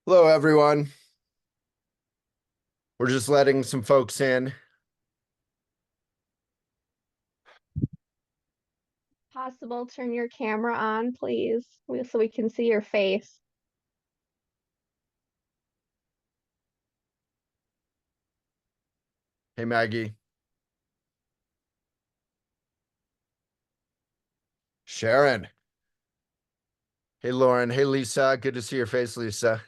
Hello, everyone. We're just letting some folks in. Possible, turn your camera on, please, so we can see your face. Hey, Maggie. Sharon. Hey, Lauren. Hey, Lisa. Good to see your face, Lisa.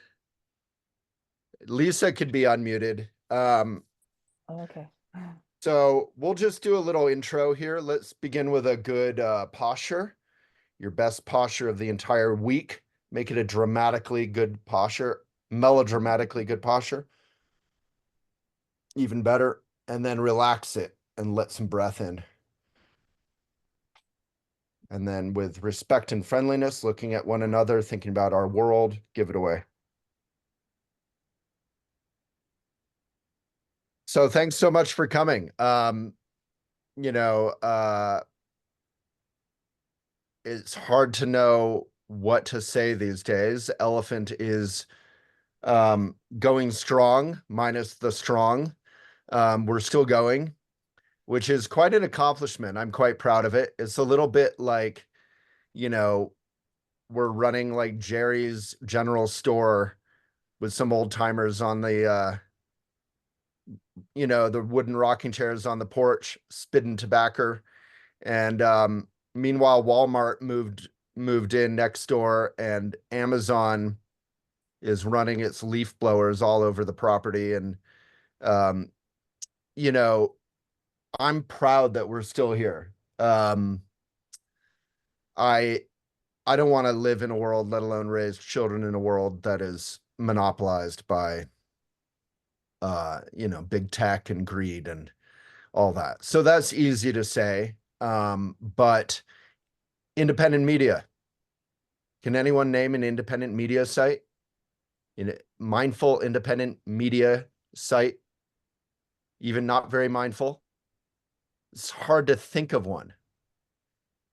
Lisa could be unmuted. Okay. So we'll just do a little intro here. Let's begin with a good posture. Your best posture of the entire week. Make it a dramatically good posture, melodramatically good posture. Even better. And then relax it and let some breath in. And then with respect and friendliness, looking at one another, thinking about our world, give it away. So thanks so much for coming. You know, it's hard to know what to say these days. Elephant is going strong, minus the strong. We're still going, which is quite an accomplishment. I'm quite proud of it. It's a little bit like, you know, we're running like Jerry's General Store with some old timers on the the wooden rocking chairs on the porch, spitting tobacco. And meanwhile, Walmart moved in next door, and Amazon is running its leaf blowers all over the property. And um, you know, I'm proud that we're still here. I I don't want to live in a world, let alone raise children in a world that is monopolized by big tech and greed and all that. So that's easy to say. But independent media. Can anyone name an independent media site? Mindful independent media site, even not very mindful. It's hard to think of one.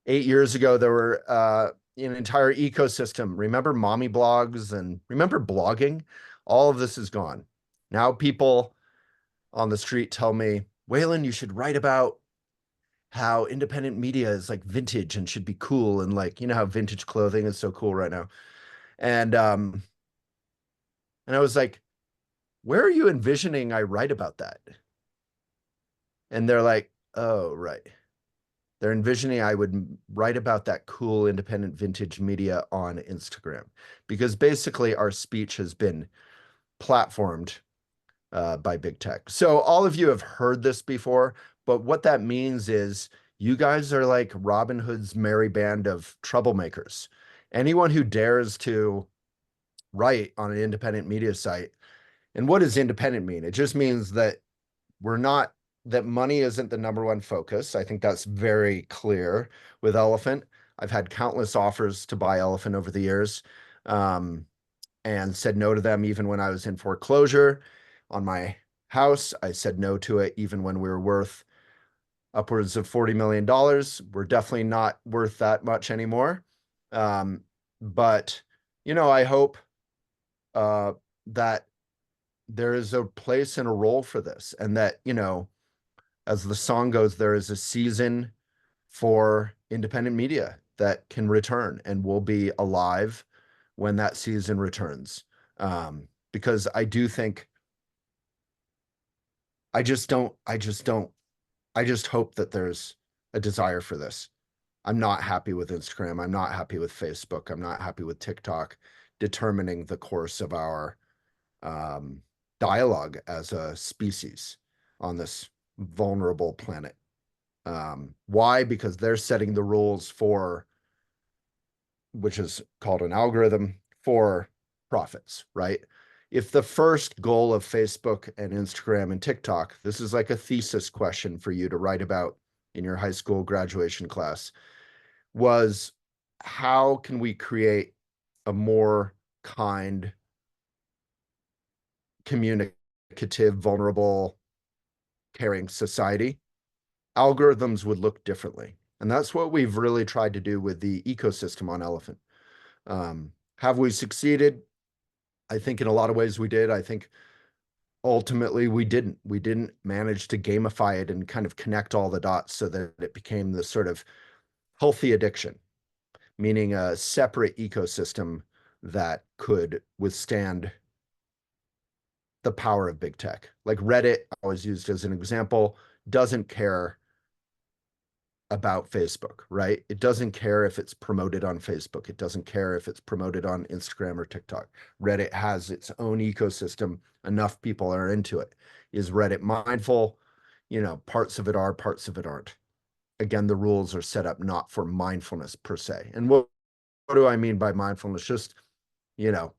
8 years ago, there were an entire ecosystem. Remember mommy blogs and remember blogging? All of this is gone. Now people on the street tell me, Waylon, you should write about how independent media is like vintage and should be cool. And like, you know how vintage clothing is so cool right now. And I was like, where are you envisioning I write about that? And they're like, oh, right. They're envisioning I would write about that cool independent vintage media on Instagram because basically our speech has been platformed by big tech. So all of you have heard this before, but what that means is you guys are like Robin Hood's merry band of troublemakers. Anyone who dares to write on an independent media site. And what does independent mean? It just means that we're not, that money isn't the number one focus. I think that's very clear with Elephant. I've had countless offers to buy Elephant over the years, and said no to them even when I was in foreclosure on my house. I said no to it even when we were worth upwards of $40 million. We're definitely not worth that much anymore. But, I hope that there is a place and a role for this, and that, as the song goes, there is a season for independent media that can return and will be alive when that season returns. Because I do think, I just hope that there's a desire for this. I'm not happy with Instagram. I'm not happy with Facebook. I'm not happy with TikTok determining the course of our um, dialogue as a species on this vulnerable planet. Why? Because they're setting the rules for, which is called an algorithm, for profits, right? If the first goal of Facebook and Instagram and TikTok, this is like a thesis question for you to write about in your high school graduation class, was how can we create a more kind, communicative, vulnerable, caring society? Algorithms would look differently. And that's what we've really tried to do with the ecosystem on Elephant. Have we succeeded? I think in a lot of ways we did. I think ultimately we didn't. We didn't manage to gamify it and kind of connect all the dots so that it became this sort of healthy addiction, meaning a separate ecosystem that could withstand the power of big tech. Like Reddit, I was used as an example, doesn't care about Facebook, right? It doesn't care if it's promoted on Facebook. It doesn't care if it's promoted on Instagram or TikTok. Reddit has its own ecosystem. Enough people are into it. Is Reddit mindful? You know, parts of it are, parts of it aren't. Again, the rules are set up not for mindfulness per se. And what do I mean by mindfulness? Just, you know,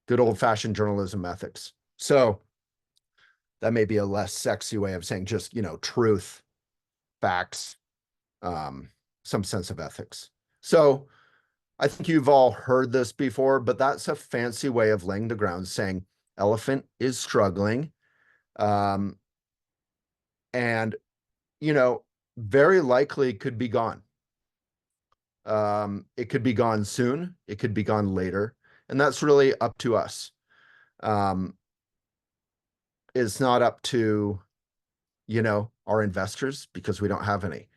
good old-fashioned journalism ethics. So that may be a less sexy way of saying just, you know, truth, facts, some sense of ethics. So I think you've all heard this before, but that's a fancy way of laying the ground saying elephant is struggling. And, you know, very likely could be gone. It could be gone soon. It could be gone later. And that's really up to us. It's not up to, you know, our investors because we don't have any.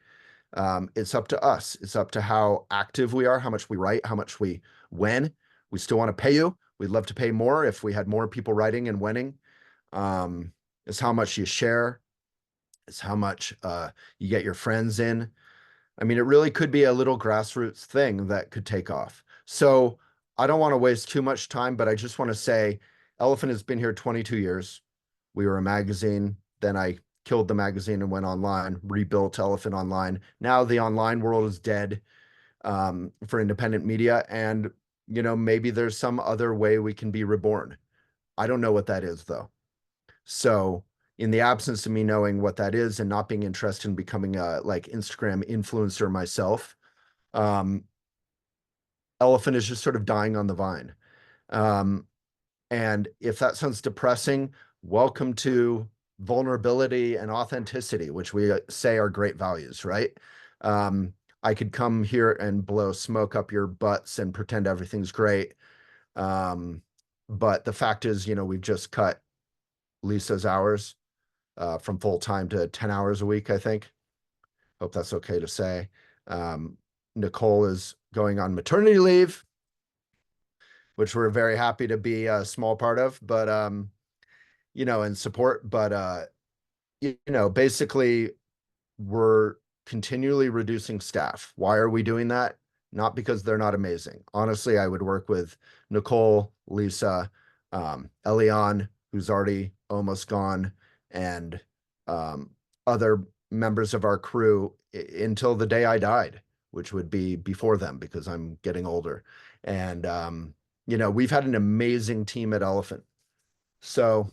It's up to us. It's up to how active we are, how much we write, how much we win. We still want to pay you. We'd love to pay more if we had more people writing and winning. It's how much you share. It's how much you get your friends in. I mean, it really could be a little grassroots thing that could take off. So I don't want to waste too much time, but I just want to say Elephant has been here 22 years. We were a magazine. Then I killed the magazine and went online, rebuilt Elephant Online. Now the online world is dead for independent media. And, you know, maybe there's some other way we can be reborn. I don't know what that is, though. So in the absence of me knowing what that is and not being interested in becoming a like Instagram influencer myself, Elephant is just sort of dying on the vine. And if that sounds depressing, welcome to vulnerability and authenticity, which we say are great values, right? I could come here and blow smoke up your butts and pretend everything's great. But the fact is, you know, we've just cut Lisa's hours from full time to 10 hours a week, I think. Hope that's okay to say. Nicole is going on maternity leave, which we're very happy to be a small part of, but you know, and support. But you know, basically we're continually reducing staff. Why are we doing that? Not because they're not amazing. Honestly, I would work with Nicole, Lisa, Elian, who's already almost gone, and other members of our crew until the day I died, which would be before them because I'm getting older. And, you know, we've had an amazing team at Elephant. So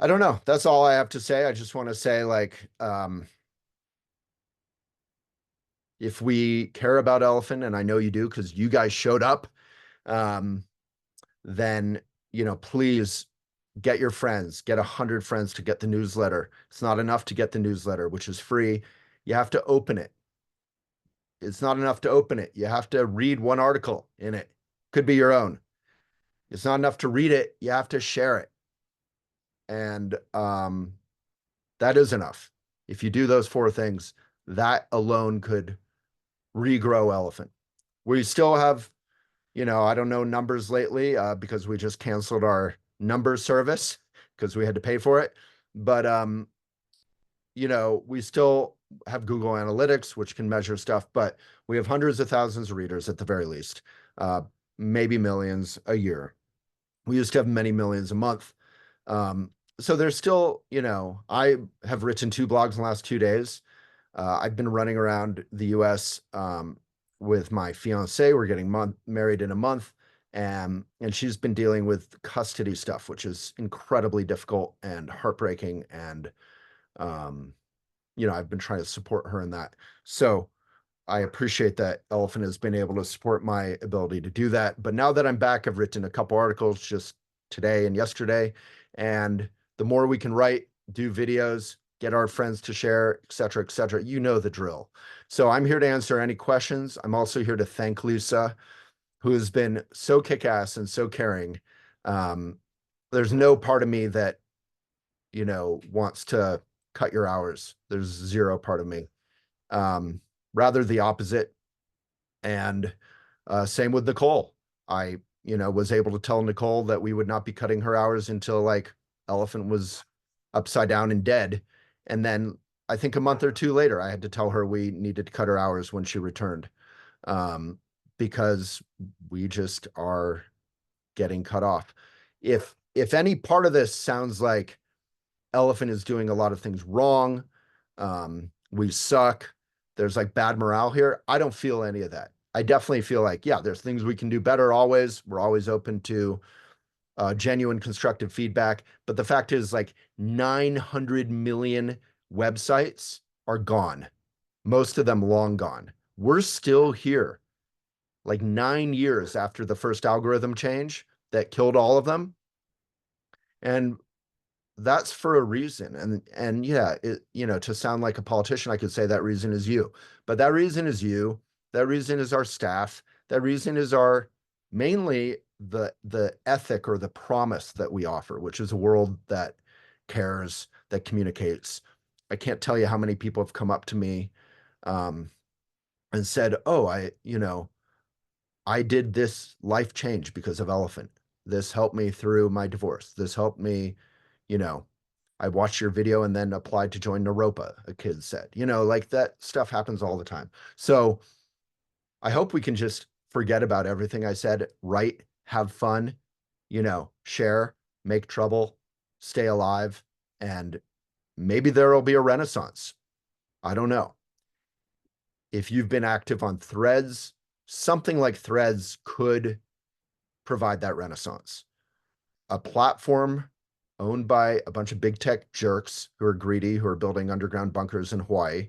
I don't know. That's all I have to say. I just want to say, like, if we care about Elephant, and I know you do because you guys showed up, then, you know, please get your friends, get 100 friends to get the newsletter. It's not enough to get the newsletter, which is free. You have to open it. It's not enough to open it. You have to read one article in it. Could be your own. It's not enough to read it. You have to share it. And that is enough. If you do those 4 things, that alone could regrow Elephant. We still have, you know, I don't know numbers lately because we just canceled our numbers service because we had to pay for it. But, you know, we still have Google Analytics, which can measure stuff, but we have hundreds of thousands of readers at the very least, maybe millions a year. We used to have many millions a month. So there's still, you know, I have written 2 blogs in the last 2 days. I've been running around the US with my fiance. We're getting married in a month. And she's been dealing with custody stuff, which is incredibly difficult and heartbreaking. And, you know, I've been trying to support her in that. So I appreciate that Elephant has been able to support my ability to do that. But now that I'm back, I've written a couple articles just today and yesterday. And the more we can write, do videos, get our friends to share, et cetera, you know the drill. So I'm here to answer any questions. I'm also here to thank Lisa who has been so kick-ass and so caring. There's no part of me that, you know, wants to cut your hours. There's zero part of me. Rather the opposite. And same with Nicole. I, you know, was able to tell Nicole that we would not be cutting her hours until like Elephant was upside down and dead. And then I think a month or two later, I had to tell her we needed to cut her hours when she returned, because we just are getting cut off. If any part of this sounds like Elephant is doing a lot of things wrong, we suck, there's like bad morale here, I don't feel any of that. I definitely feel like, yeah, there's things we can do better always. We're always open to genuine constructive feedback. But the fact is, like, 900 million websites are gone. Most of them long gone. We're still here, like 9 years after the first algorithm change that killed all of them. And that's for a reason. And yeah, it, you know, to sound like a politician, I could say that reason is you, but that reason is you. That reason is our staff. That reason is our mainly the ethic or the promise that we offer, which is a world that cares, that communicates. I can't tell you how many people have come up to me and said, "Oh, I did this life change because of Elephant. This helped me through my divorce. This helped me, you know, I watched your video and then applied to join Naropa," a kid said. You know, like that stuff happens all the time. So I hope we can just forget about everything I said, write, have fun, you know, share, make trouble, stay alive, and maybe there will be a renaissance. I don't know. If you've been active on Threads, something like Threads could provide that renaissance. A platform owned by a bunch of big tech jerks who are greedy, who are building underground bunkers in Hawaii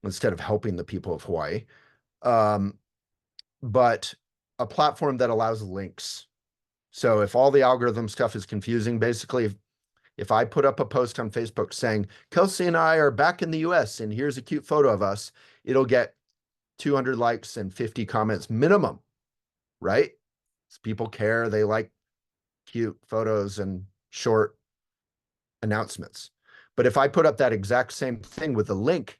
instead of helping the people of Hawaii. But a platform that allows links. So if all the algorithm stuff is confusing, basically, if I put up a post on Facebook saying, Kelsey and I are back in the US and here's a cute photo of us, it'll get 200 likes and 50 comments minimum, right? People care. They like cute photos and short announcements. But if I put up that exact same thing with a link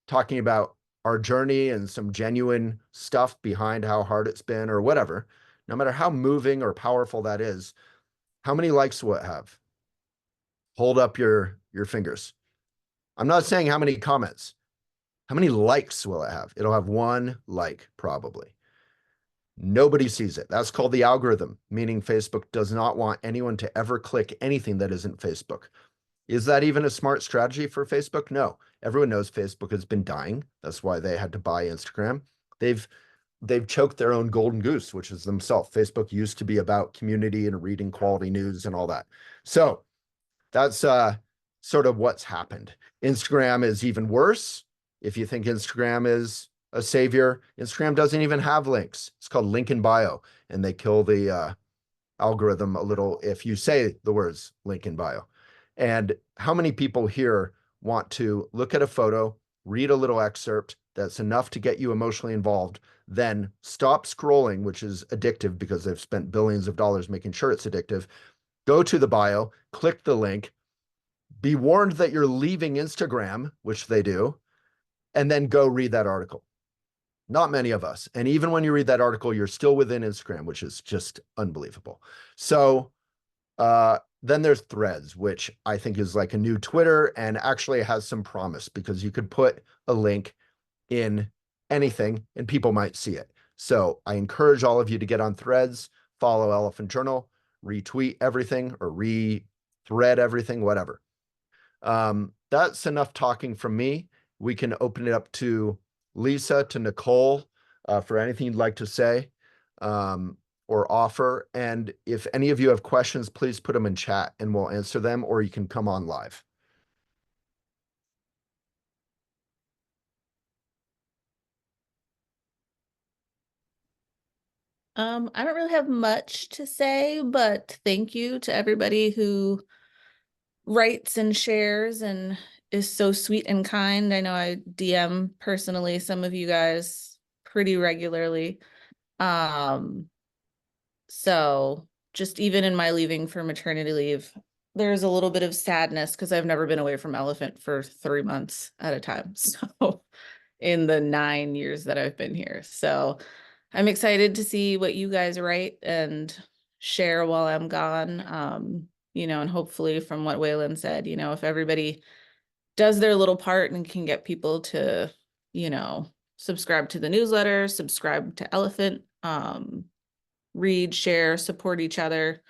talking about our journey and some genuine stuff behind how hard it's been or whatever, no matter how moving or powerful that is, how many likes will it have? Hold up your fingers. I'm not saying how many comments. How many likes will it have? It'll have 1 like, probably. Nobody sees it. That's called the algorithm, meaning Facebook does not want anyone to ever click anything that isn't Facebook. Is that even a smart strategy for Facebook? No. Everyone knows Facebook has been dying. That's why they had to buy Instagram. They've choked their own golden goose, which is themselves. Facebook used to be about community and reading quality news and all that. So that's sort of what's happened. Instagram is even worse. If you think Instagram is a savior, Instagram doesn't even have links. It's called link in bio, and they kill the algorithm a little if you say the words link in bio. And how many people here want to look at a photo, read a little excerpt that's enough to get you emotionally involved, then stop scrolling, which is addictive because they've spent billions of dollars making sure it's addictive, go to the bio, click the link, be warned that you're leaving Instagram, which they do, and then go read that article? Not many of us. And even when you read that article, you're still within Instagram, which is just unbelievable. So then there's Threads, which I think is like a new Twitter and actually has some promise because you could put a link in anything and people might see it. So I encourage all of you to get on Threads, follow Elephant Journal, retweet everything or re-thread everything, whatever. That's enough talking from me. We can open it up to Lisa, to Nicole, for anything you'd like to say or offer. And if any of you have questions, please put them in chat and we'll answer them, or you can come on live. I don't really have much to say, but thank you to everybody who writes and shares and is so sweet and kind. I know I DM personally some of you guys pretty regularly. So just even in my leaving for maternity leave, there's a little bit of sadness because I've never been away from Elephant for 3 months at a time. So in the 9 years that I've been here. So I'm excited to see what you guys write and share while I'm gone. And hopefully from what Waylon said, if everybody does their little part and can get people to, subscribe to the newsletter, subscribe to Elephant, read, share, support each other,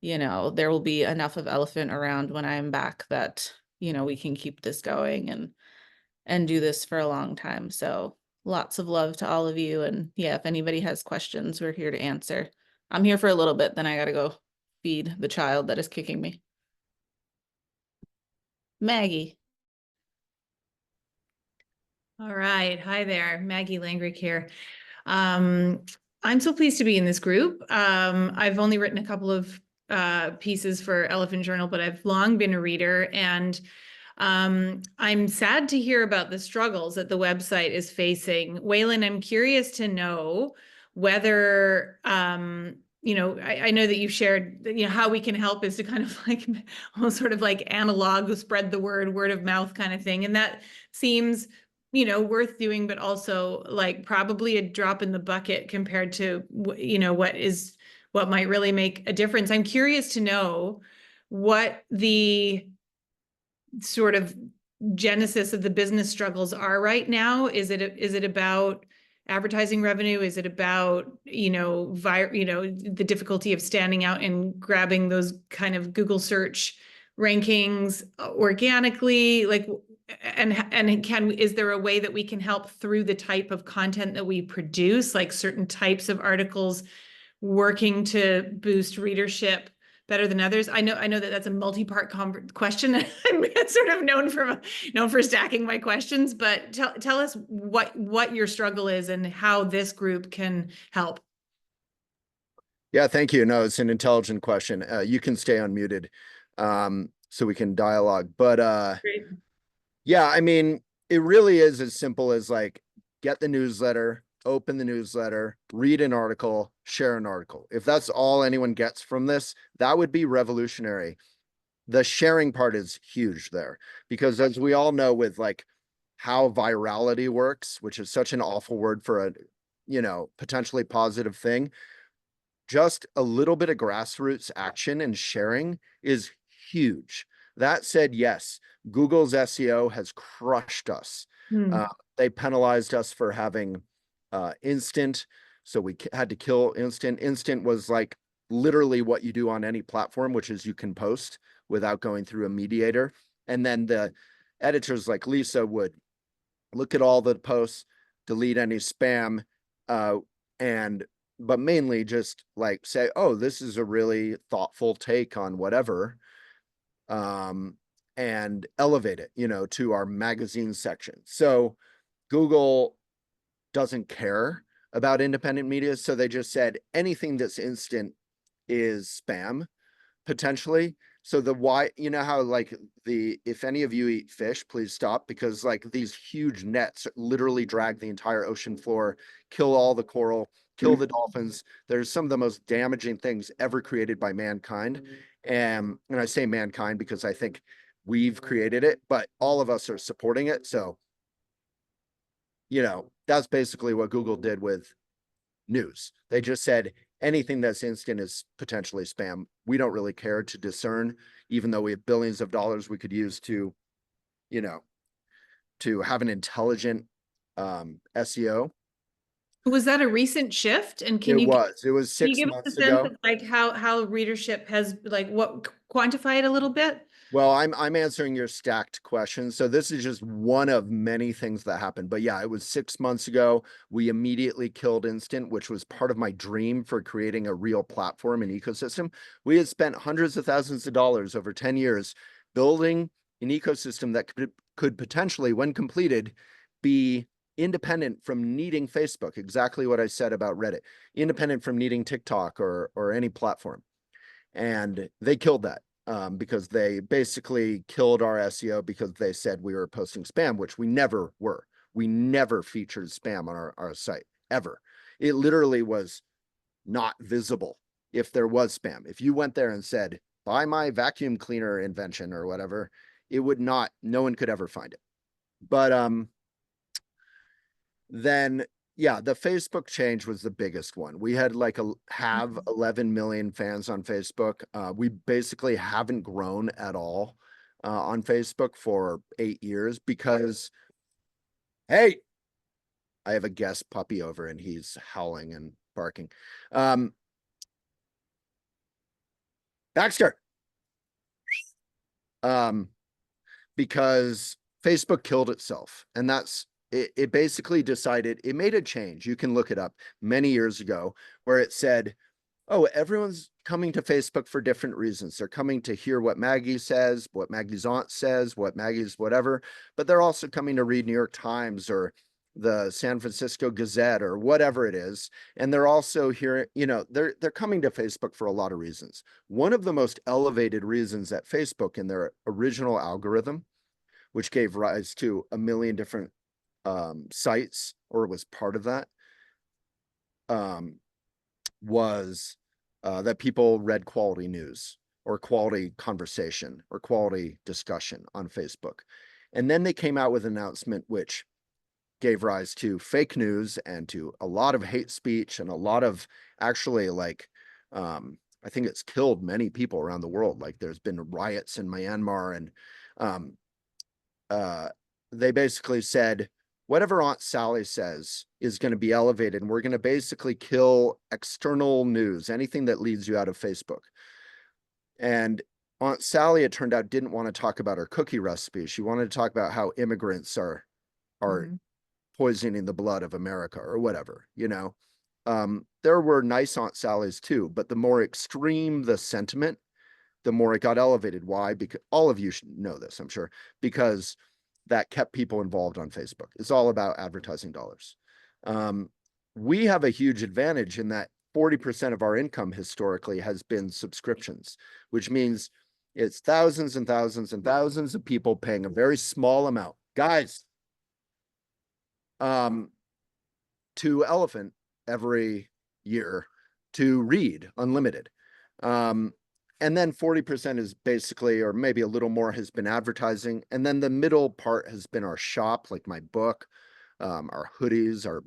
there will be enough of Elephant around when I'm back that, we can keep this going and do this for a long time. So lots of love to all of you. And yeah, if anybody has questions, we're here to answer. I'm here for a little bit, then I got to go feed the child that is kicking me. Maggie. All right. Hi there. Maggie Langrick here. I'm so pleased to be in this group. I've only written a couple of pieces for Elephant Journal, but I've long been a reader, and I'm sad to hear about the struggles that the website is facing. Waylon, I'm curious to know whether I know that you shared, how we can help is to kind of like almost sort of like analog, spread the word of mouth kind of thing. And that seems, worth doing, but also like probably a drop in the bucket compared to, what might really make a difference. I'm curious to know what the sort of genesis of the business struggles are right now. Is it about advertising revenue? Is it about, the difficulty of standing out and grabbing those kind of Google search rankings organically? Like, is there a way that we can help through the type of content that we produce, like certain types of articles working to boost readership better than others? I know that that's a multi-part question. I'm sort of known for stacking my questions, but tell us what your struggle is and how this group can help. Yeah, thank you. No, it's an intelligent question. You can stay unmuted, so we can dialogue. But Great. yeah, I mean, it really is as simple as like get the newsletter, open the newsletter, read an article, share an article. If that's all anyone gets from this, that would be revolutionary. The sharing part is huge there, because as we all know, with like how virality works, which is such an awful word for a, potentially positive thing, just a little bit of grassroots action and sharing is huge. That said, yes, Google's SEO has crushed us. They penalized us for having instant. So we had to kill instant. Instant was like literally what you do on any platform, which is you can post without going through a mediator. And then the editors like Lisa would look at all the posts, delete any spam, but mainly just like say, oh, this is a really thoughtful take on whatever, and elevate it, to our magazine section. So Google doesn't care about independent media. So they just said anything that's instant is spam, potentially. So why, how like if any of you eat fish, please stop, because like these huge nets literally drag the entire ocean floor, kill all the coral, kill the dolphins. There's some of the most damaging things ever created by mankind. And I say mankind because I think we've created it, but all of us are supporting it. So, that's basically what Google did with news. They just said anything that's instant is potentially spam. We don't really care to discern, even though we have billions of dollars we could use to, to have an intelligent SEO. Was that a recent shift? And It was can you 6 give us a months sense ago. of like how readership has, like, what, quantify it a little bit? Well, I'm answering your stacked question. So this is just one of many things that happened. But yeah, it was 6 months ago. We immediately killed Instant, which was part of my dream for creating a real platform and ecosystem. We had spent hundreds of thousands of dollars over 10 years building an ecosystem that could potentially, when completed, be independent from needing Facebook, exactly what I said about Reddit, independent from needing TikTok or any platform. And they killed that. Because they basically killed our SEO because they said we were posting spam, which we never were. We never featured spam on our site, ever. It literally was not visible if there was spam. If you went there and said, buy my vacuum cleaner invention or whatever, it would not, no one could ever find it. But then yeah, the Facebook change was the biggest one. We had like have 11 million fans on Facebook. We basically haven't grown at all on Facebook for 8 years because, hey, I have a guest puppy over and he's howling and barking. Baxter. Because Facebook killed itself, and that's it basically decided, it made a change. You can look it up many years ago where it said, oh, everyone's coming to Facebook for different reasons. They're coming to hear what Maggie says, what Maggie's aunt says, what Maggie's whatever, but they're also coming to read New York Times or the San Francisco Gazette or whatever it is. And they're also here, you know, they're coming to Facebook for a lot of reasons. One of the most elevated reasons that Facebook in their original algorithm, which gave rise to a million different sites, or was part of that, was that people read quality news or quality conversation or quality discussion on Facebook. And then they came out with an announcement which gave rise to fake news and to a lot of hate speech and a lot of actually like, I think it's killed many people around the world. Like there's been riots in Myanmar, and they basically said, whatever Aunt Sally says is going to be elevated, and we're going to basically kill external news, anything that leads you out of Facebook. And Aunt Sally, it turned out, didn't want to talk about her cookie recipe. She wanted to talk about how immigrants are poisoning the blood of America or whatever, you know. There were nice Aunt Sally's too, but the more extreme the sentiment, the more it got elevated. Why? Because all of you should know this, I'm sure, because that kept people involved on Facebook. It's all about advertising dollars. We have a huge advantage in that 40% of our income historically has been subscriptions, which means it's thousands and thousands and thousands of people paying a very small amount. Guys, to Elephant every year to read unlimited. And then 40% is basically, or maybe a little more, has been advertising. And then the middle part has been our shop, like my book, our hoodies, our,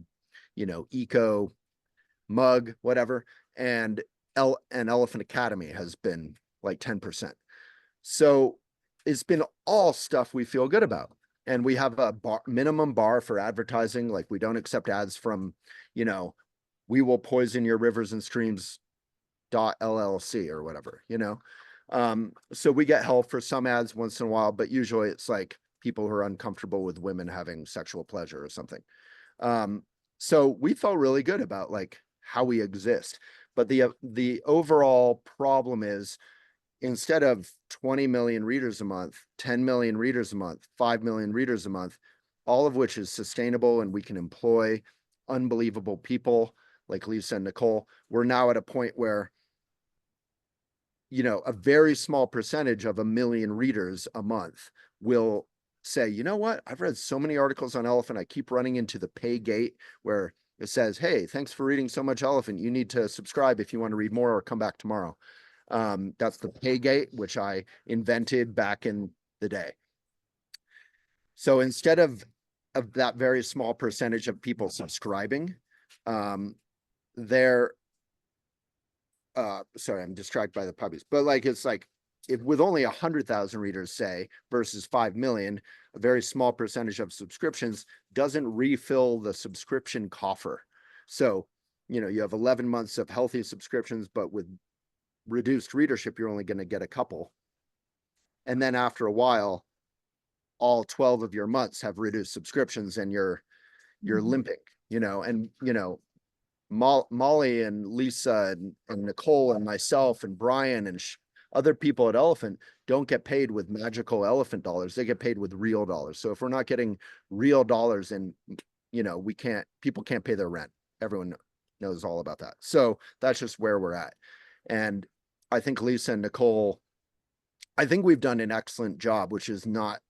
you know, eco mug, whatever. And Elephant Academy has been like 10%. So it's been all stuff we feel good about. And we have a minimum bar for advertising. Like we don't accept ads from, you know, we will poison your rivers and streams .llc or whatever, you know. So we get help for some ads once in a while, but usually it's like people who are uncomfortable with women having sexual pleasure or something. So we felt really good about like how we exist. But the overall problem is, instead of 20 million readers a month, 10 million readers a month, 5 million readers a month, all of which is sustainable and we can employ unbelievable people like Lisa and Nicole, we're now at a point where, you know, a very small percentage of 1 million readers a month will say, you know what, I've read so many articles on Elephant, I keep running into the pay gate where it says, hey, thanks for reading so much Elephant, you need to subscribe if you want to read more or come back tomorrow. That's the pay gate, which I invented back in the day. So instead of that very small percentage of people subscribing, they're sorry, I'm distracted by the puppies, but like, it's like, if with only 100,000 readers, say, versus 5 million, a very small percentage of subscriptions doesn't refill the subscription coffer. So, you know, you have 11 months of healthy subscriptions, but with reduced readership, you're only going to get a couple. And then after a while, all 12 of your months have reduced subscriptions and you're limping, you know. And, you know, Molly and Lisa and Nicole and myself and Brian and other people at Elephant don't get paid with magical elephant dollars. They get paid with real dollars. So if we're not getting real dollars, and, you know, people can't pay their rent. Everyone knows all about that. So that's just where we're at. And I think Lisa and Nicole, I think we've done an excellent job, which is not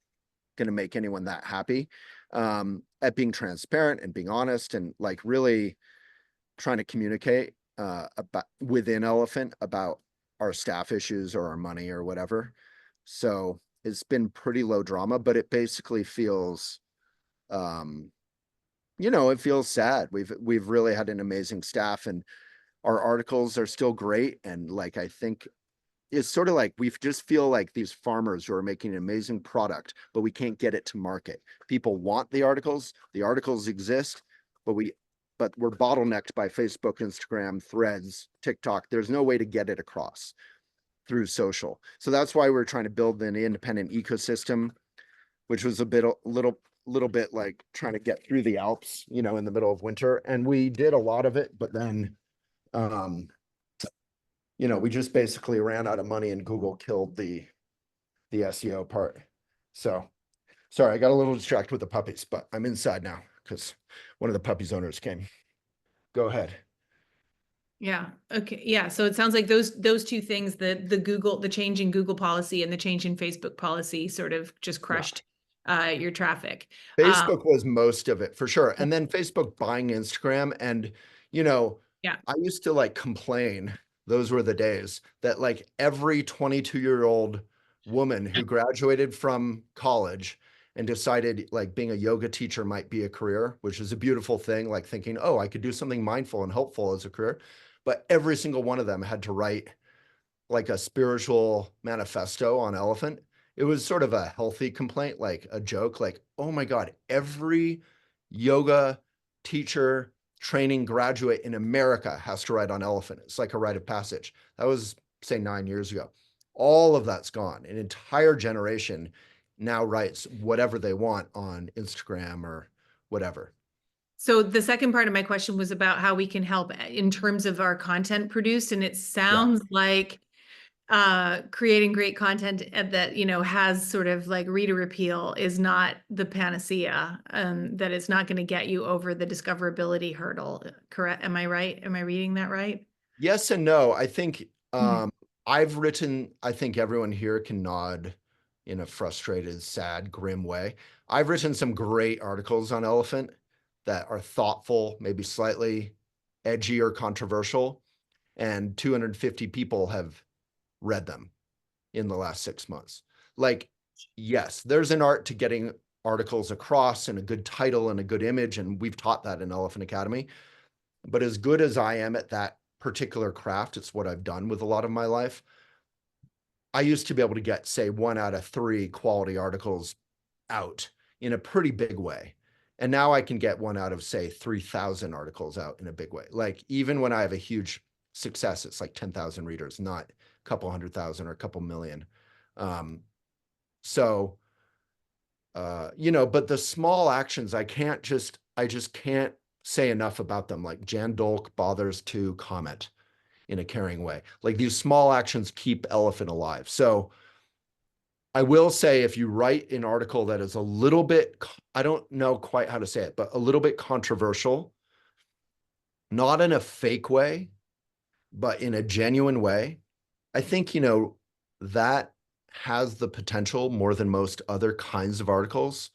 going to make anyone that happy, at being transparent and being honest and like really trying to communicate about within Elephant about our staff issues or our money or whatever. So it's been pretty low drama, but it basically feels, it feels sad. We've really had an amazing staff, and our articles are still great. And like, I think it's sort of like we just feel like these farmers who are making an amazing product, but we can't get it to market. People want the articles exist, but we're bottlenecked by Facebook, Instagram, Threads, TikTok. There's no way to get it across through social. So that's why we're trying to build an independent ecosystem, which was a little bit like trying to get through the Alps, in the middle of winter. And we did a lot of it, but then, we just basically ran out of money and Google killed the SEO part. So sorry, I got a little distracted with the puppies, but I'm inside now because one of the puppies owners came. Go ahead. Yeah. Okay. Yeah. So it sounds like those two things, the change in Google policy and the change in Facebook policy sort of just crushed your traffic. Facebook was most of it for sure. And then Facebook buying Instagram. And, Yeah. I used to like complain, those were the days, that like every 22-year-old woman who graduated from college and decided like being a yoga teacher might be a career, which is a beautiful thing, like thinking, oh, I could do something mindful and helpful as a career. But every single one of them had to write like a spiritual manifesto on Elephant. It was sort of a healthy complaint, like a joke, like, oh my God, every yoga teacher training graduate in America has to write on Elephant. It's like a rite of passage. That was, say, 9 years ago. All of that's gone. An entire generation now writes whatever they want on Instagram or whatever. So the second part of my question was about how we can help in terms of our content produced. And it sounds like creating great content that, has sort of like reader appeal is not the panacea, that it's not going to get you over the discoverability hurdle. Correct? Am I right? Am I reading that right? Yes and no. I think I think everyone here can nod in a frustrated, sad, grim way. I've written some great articles on Elephant that are thoughtful, maybe slightly edgy or controversial, and 250 people have read them in the last 6 months. Like, yes, there's an art to getting articles across and a good title and a good image, and we've taught that in Elephant Academy. But as good as I am at that particular craft, it's what I've done with a lot of my life. I used to be able to get, say, 1 out of 3 quality articles out in a pretty big way. And now I can get 1 out of, say, 3,000 articles out in a big way. Like, even when I have a huge success, it's like 10,000 readers, not a couple 100,000 or a couple million. But the small actions, I just can't say enough about them. Like Jan Dolk bothers to comment in a caring way. Like these small actions keep Elephant alive. So I will say, if you write an article that is a little bit, I don't know quite how to say it, but a little bit controversial, not in a fake way, but in a genuine way, I think, that has the potential more than most other kinds of articles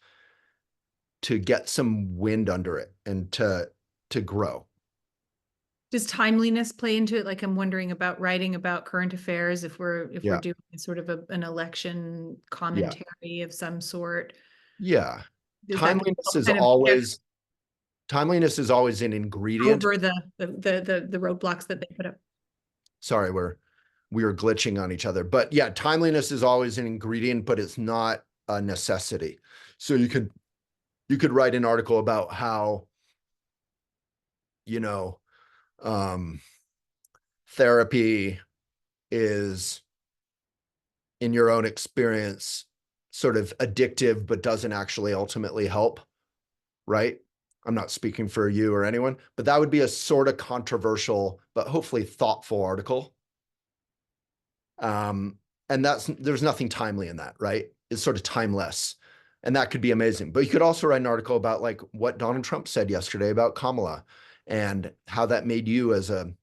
to get some wind under it and to grow. Does timeliness play into it? Like, I'm wondering about writing about current affairs, if we're doing sort of an election commentary of some sort. Yeah. Does Timeliness is kind of always an ingredient. over the roadblocks that they put up. Sorry, we are glitching on each other. But yeah, timeliness is always an ingredient, but it's not a necessity. So you could write an article about how, therapy is, in your own experience, sort of addictive, but doesn't actually ultimately help, right? I'm not speaking for you or anyone, but that would be a sort of controversial, but hopefully thoughtful article. And there's nothing timely in that, right? It's sort of timeless. And that could be amazing. But you could also write an article about like what Donald Trump said yesterday about Kamala and how that made you as a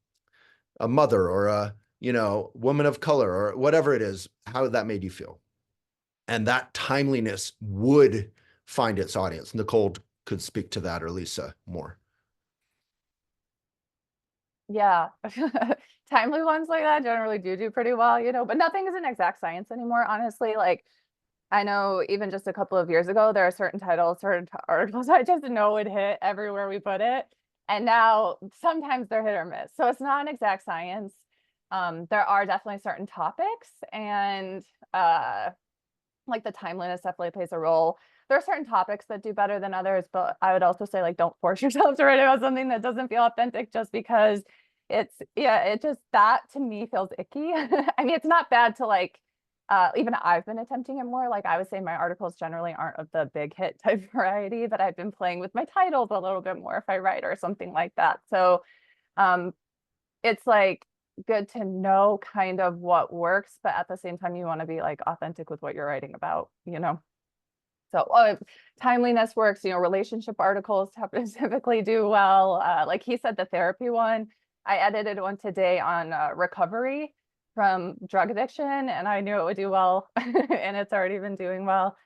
mother or a, woman of color or whatever it is, how that made you feel. And that timeliness would find its audience. Nicole could speak to that, or Lisa more. Yeah. Timely ones like that generally do pretty well, you know, but nothing is an exact science anymore, honestly. Like, I know even just a couple of years ago, there are certain titles, articles I just know would hit everywhere we put it. And now sometimes they're hit or miss. So it's not an exact science. There are definitely certain topics, and like the timeliness definitely plays a role. There are certain topics that do better than others, but I would also say, like, don't force yourself to write about something that doesn't feel authentic just because it just, that to me feels icky. I mean, it's not bad to like, even I've been attempting it more. Like, I would say my articles generally aren't of the big hit type variety, but I've been playing with my titles a little bit more if I write or something like that. So um, it's like good to know kind of what works, but at the same time, you want to be like authentic with what you're writing about, you know? So timeliness works, you know, relationship articles typically do well. Like he said, the therapy one, I edited one today on recovery from drug addiction, and I knew it would do well, and it's already been doing well.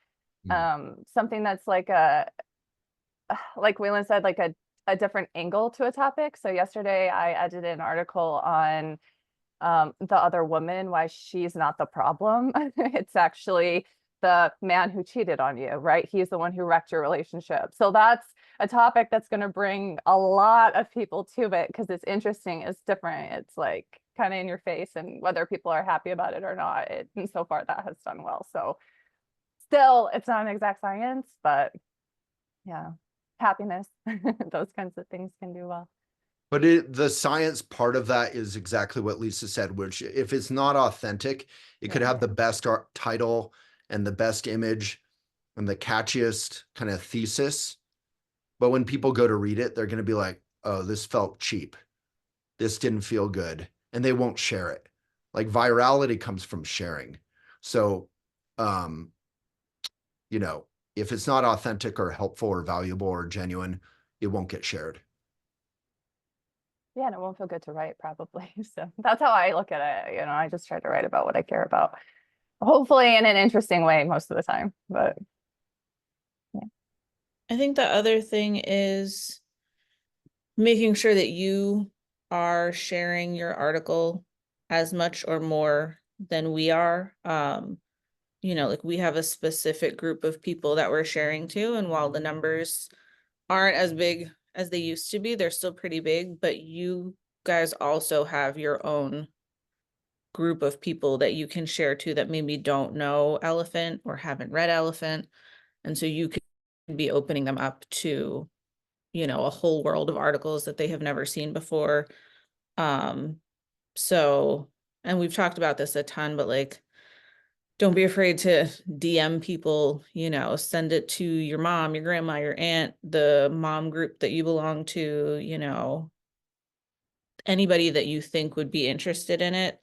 Something that's like like Waylon said, like a different angle to a topic. So yesterday I edited an article on the other woman, why she's not the problem. It's actually the man who cheated on you, right? He's the one who wrecked your relationship. So that's a topic that's going to bring a lot of people to it because it's interesting, it's different, it's like kind of in your face, and whether people are happy about it or not, and so far that has done well. So still, it's not an exact science, but yeah, happiness, those kinds of things can do well. But the science part of that is exactly what Lisa said, which if it's not authentic, it could have the best title and the best image and the catchiest kind of thesis. But when people go to read it, they're going to be like, oh, this felt cheap. This didn't feel good. And they won't share it. Like, virality comes from sharing. So, you know, if it's not authentic or helpful or valuable or genuine, it won't get shared. Yeah, and it won't feel good to write probably. So that's how I look at it. You know, I just try to write about what I care about, hopefully in an interesting way most of the time. But yeah. I think the other thing is making sure that you are sharing your article as much or more than we are. You know, like we have a specific group of people that we're sharing to, and while the numbers aren't as big as they used to be, they're still pretty big, but you guys also have your own group of people that you can share to that maybe don't know Elephant or haven't read Elephant. And so you could be opening them up to, you know, a whole world of articles that they have never seen before. So, and we've talked about this a ton, but like, don't be afraid to DM people, you know, send it to your mom, your grandma, your aunt, the mom group that you belong to, you know, anybody that you think would be interested in it,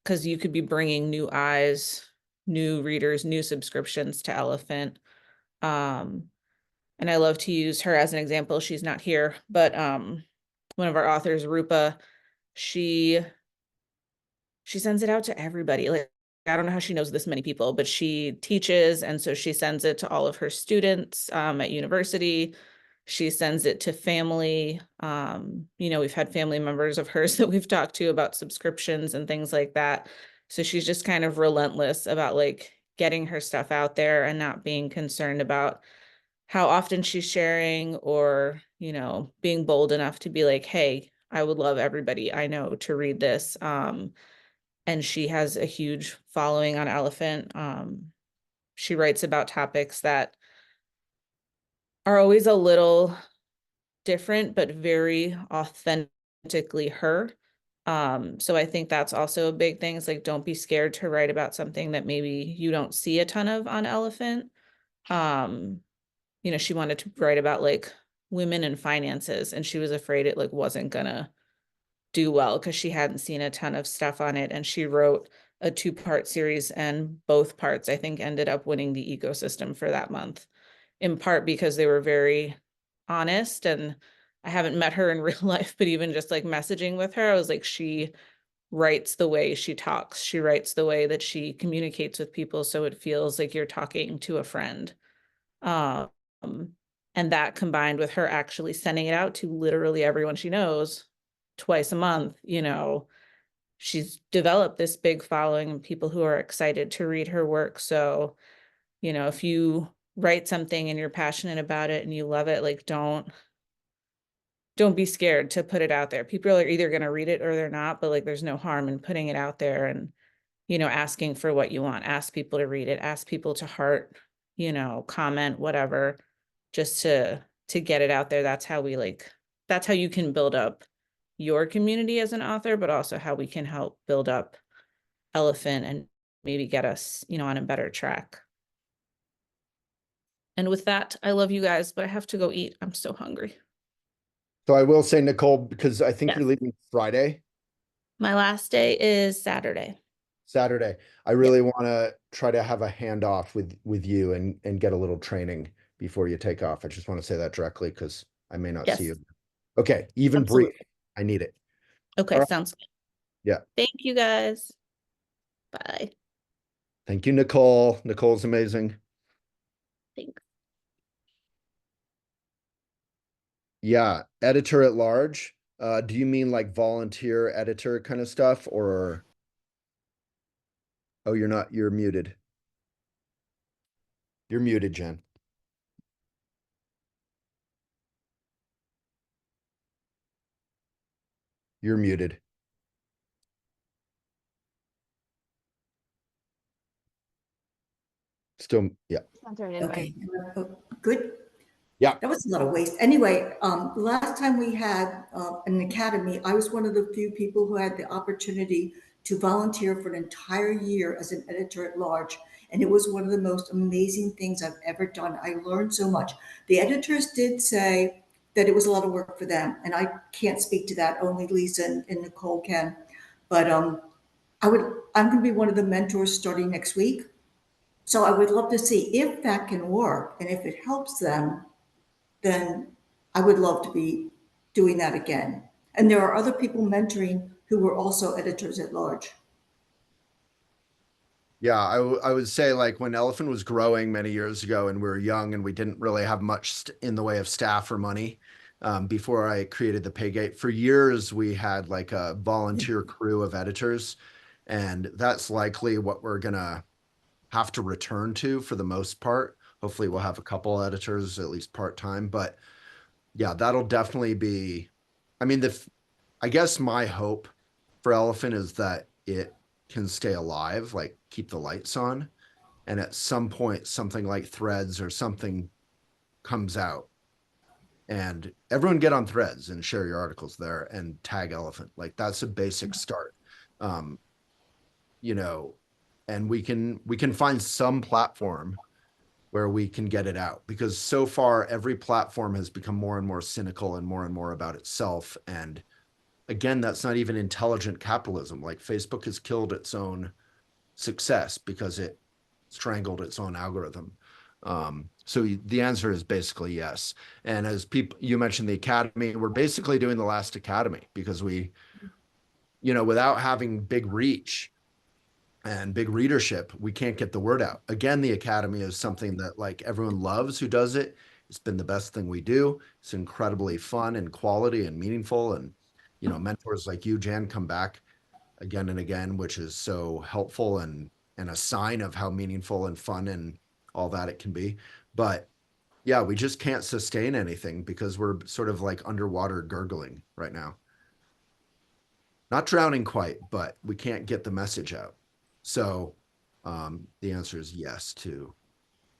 because you could be bringing new eyes, new readers, new subscriptions to Elephant. And I love to use her as an example. She's not here, but one of our authors, Rupa, she sends it out to everybody. Like, I don't know how she knows this many people, but she teaches, and so she sends it to all of her students at university. She sends it to family. You know, we've had family members of hers that we've talked to about subscriptions and things like that. So she's just kind of relentless about like getting her stuff out there and not being concerned about how often she's sharing, or, you know, being bold enough to be like, hey, I would love everybody I know to read this. And she has a huge following on Elephant. She writes about topics that are always a little different, but very authentically her. So I think that's also a big thing. It's like, don't be scared to write about something that maybe you don't see a ton of on Elephant. You know, she wanted to write about like women and finances, and she was afraid it like wasn't gonna do well because she hadn't seen a ton of stuff on it. And she wrote a 2-part series, and both parts I think ended up winning the ecosystem for that month, in part because they were very honest. And I haven't met her in real life, but even just like messaging with her, I was like, she writes the way she talks. She writes the way that she communicates with people, so it feels like you're talking to a friend. And that combined with her actually sending it out to literally everyone she knows, twice a month, you know, she's developed this big following and people who are excited to read her work. So, you know, if you write something and you're passionate about it and you love it, like don't be scared to put it out there. People are either going to read it or they're not, but like there's no harm in putting it out there and, you know, asking for what you want, ask people to read it, ask people to heart, you know, comment, whatever, just to get it out there. That's how you can build up your community as an author, but also how we can help build up Elephant and maybe get us, you know, on a better track. And with that, I love you guys, but I have to go eat. I'm so hungry. So I will say, Nicole, because I think Yes. you're leaving Friday, My last day is Saturday. Saturday. I really want to try to have a handoff with you and get a little training before you take off. I just want to say that directly because I may not see Yes. you. Okay, even brief. Absolutely. I need it. Okay, All right. sounds good. Yeah. Thank you guys. Bye. Thank you, Nicole. Nicole's amazing. Thanks. Yeah, editor at large. Do you mean like volunteer editor kind of stuff or? Oh, you're muted. You're muted, Jen. You're muted. Still, yeah. Enter an invite. Okay, good. Yeah. That was a lot of waste. Anyway, last time we had an academy, I was one of the few people who had the opportunity to volunteer for an entire year as an editor at large. And it was one of the most amazing things I've ever done. I learned so much. The editors did say that it was a lot of work for them. And I can't speak to that. Only Lisa and Nicole can. But I'm going to be one of the mentors starting next week. So I would love to see if that can work. And if it helps them, then I would love to be doing that again. And there are other people mentoring who were also editors at large. Yeah, I would say like when Elephant was growing many years ago and we were young and we didn't really have much in the way of staff or money, before I created the Paygate, for years we had like a volunteer crew of editors, and that's likely what we're gonna have to return to for the most part. Hopefully we'll have a couple editors, at least part-time, but yeah, that'll definitely be, I mean, I guess my hope for Elephant is that it can stay alive, like keep the lights on. And at some point, something like Threads or something comes out and everyone get on Threads and share your articles there and tag Elephant. Like that's a basic start. You know, and we can find some platform where we can get it out, because so far every platform has become more and more cynical and more about itself. And again, that's not even intelligent capitalism. Like Facebook has killed its own success because it strangled its own algorithm. So the answer is basically yes. And as you mentioned the academy, we're basically doing the last academy because we, you know, without having big reach and big readership, we can't get the word out. Again, the academy is something that like everyone loves who does it. It's been the best thing we do. It's incredibly fun and quality and meaningful. And, you know, mentors like you, Jan, come back again and again, which is so helpful and a sign of how meaningful and fun and all that it can be. But yeah, we just can't sustain anything because we're sort of like underwater gurgling right now. Not drowning quite, but we can't get the message out. So the answer is yes to